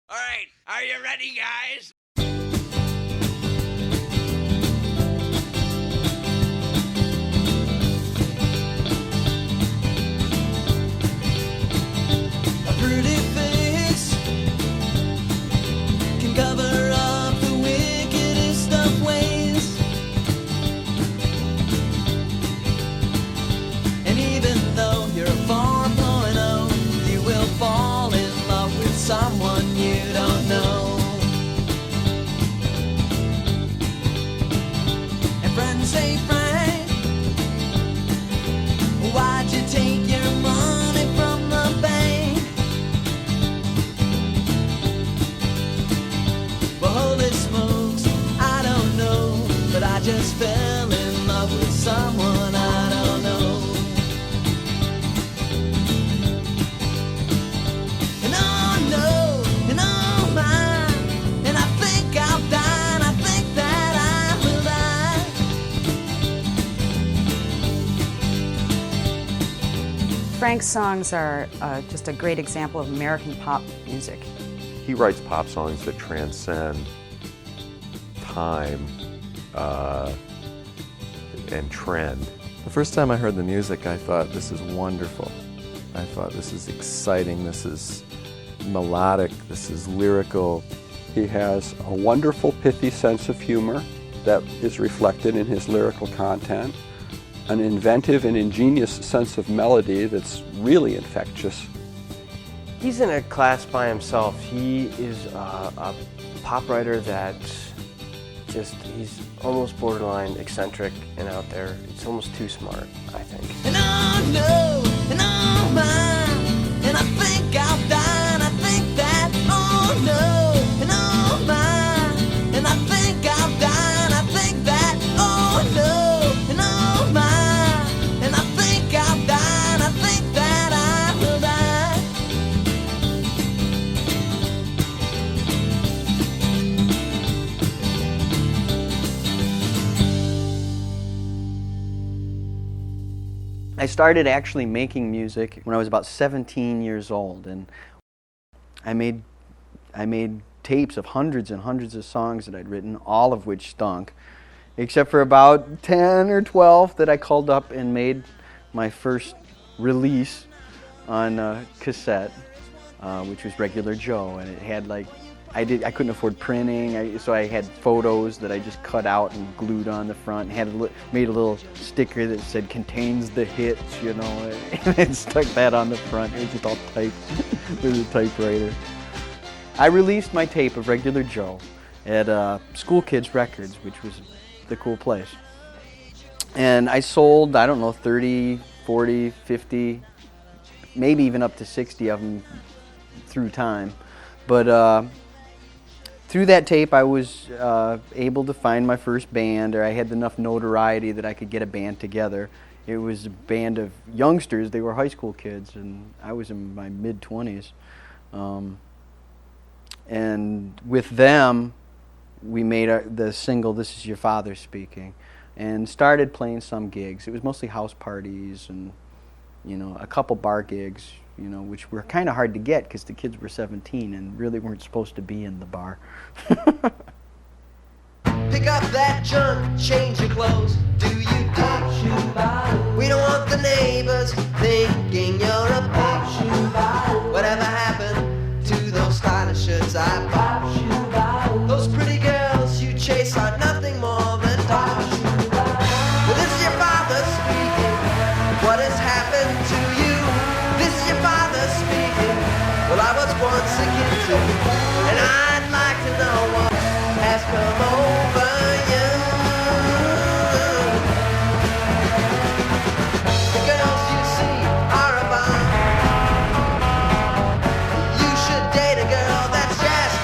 All right, are you ready, guys? A pretty face can cover up the wickedest of ways. And even though you're a 4.0, you will fall in love with someone you don't know. And friends say, Frank, why'd you take your money from the bank? Well, holy smokes, I don't know, but I just fell in love with someone I don't know. And oh no, and oh my, and I think I'll die, and I think that I will die. Frank's songs are just a great example of American pop music. He writes pop songs that transcend time and trend. The first time I heard the music, I thought, this is wonderful. I thought, this is exciting, this is melodic, this is lyrical. He has a wonderful, pithy sense of humor that is reflected in his lyrical content, an inventive and ingenious sense of melody that's really infectious. He's in a class by himself. He is a pop writer that he's almost borderline eccentric and out there. It's almost too smart, I think. And oh no, and oh my, and I think I'll die, and I think that, oh no, and oh my, and I think I'll die, and I think that, oh no, and oh my, and I think I'll die, and I think that I will die. I started actually making music when I was about 17 years old, and I made tapes of hundreds and hundreds of songs that I'd written, all of which stunk, except for about 10 or 12 that I called up and made my first release on cassette, which was Regular Joe, and it had like, I couldn't afford printing, so I had photos that I just cut out and glued on the front. Made a little sticker that said "contains the hits," you know, and stuck that on the front. It was just all typed with a typewriter. I released my tape of Regular Joe at School Kids Records, which was the cool place. And I sold, I don't know, 30, 40, 50, maybe even up to 60 of them through time. But through that tape, I was able to find my first band, or I had enough notoriety that I could get a band together. It was a band of youngsters. They were high school kids, and I was in my mid-20s. And with them, we made the single, "This Is Your Father Speaking," and started playing some gigs. It was mostly house parties and, you know, a couple bar gigs, you know, which were kind of hard to get because the kids were 17 and really weren't supposed to be in the bar. Pick up that junk, change your clothes, do you dig? We don't want the neighbors thinking you're a pig. Whatever happened to those stylish shirts I bought? Those pretty girls you chase are nothing more than dolls. Well, this is your father speaking. What has happened to you? This is your father speaking. Well, I was once a kid too, and I'd like to know what has come over you. The girls you see are a bomb. You should date a girl that's just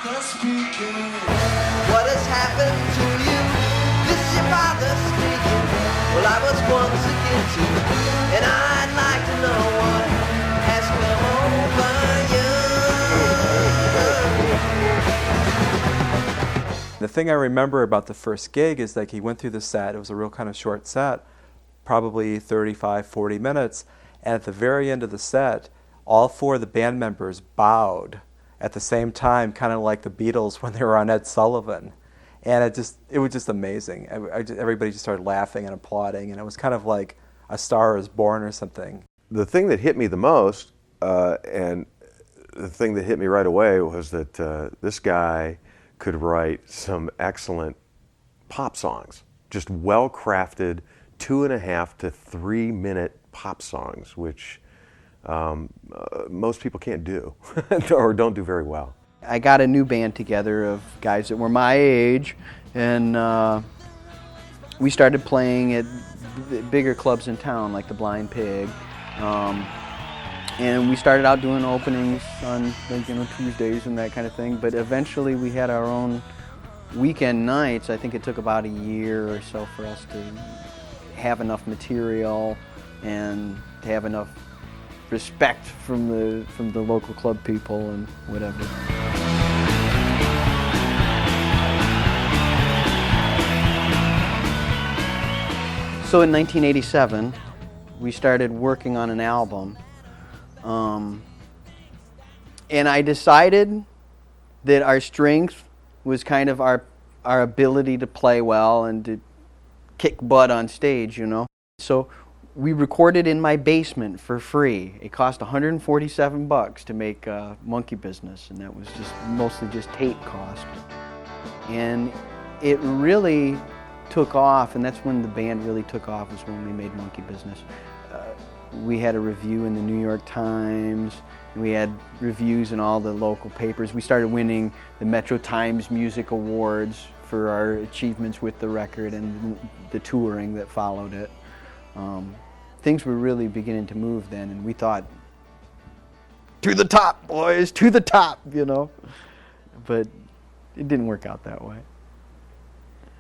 What has happened to you? This is your father speaking. Well, I was once a kid too, and I'd like to know what has come over you. The thing I remember about the first gig is like he went through the set. It was a real kind of short set, probably 35, 40 minutes. And at the very end of the set, all four of the band members bowed at the same time, kind of like the Beatles when they were on Ed Sullivan. And it was just amazing. Everybody just started laughing and applauding, and it was kind of like A Star Is Born or something. The thing that hit me the most, and the thing that hit me right away, was that this guy could write some excellent pop songs, just well-crafted 2.5 to 3 minute pop songs, which most people can't do or don't do very well. I got a new band together of guys that were my age, and we started playing at bigger clubs in town, like the Blind Pig. And we started out doing openings on Tuesdays and that kind of thing, but eventually we had our own weekend nights. I think it took about a year or so for us to have enough material and to have enough respect from the local club people and whatever. So in 1987, we started working on an album. And I decided that our strength was kind of our ability to play well and to kick butt on stage, you know. So we recorded in my basement for free. It cost $147 to make Monkey Business, and that was just mostly just tape cost. And it really took off, and that's when the band really took off, was when we made Monkey Business. We had a review in the New York Times, and we had reviews in all the local papers. We started winning the Metro Times Music Awards for our achievements with the record and the touring that followed it. Things were really beginning to move then, and we thought, to the top, boys, to the top, you know. But it didn't work out that way.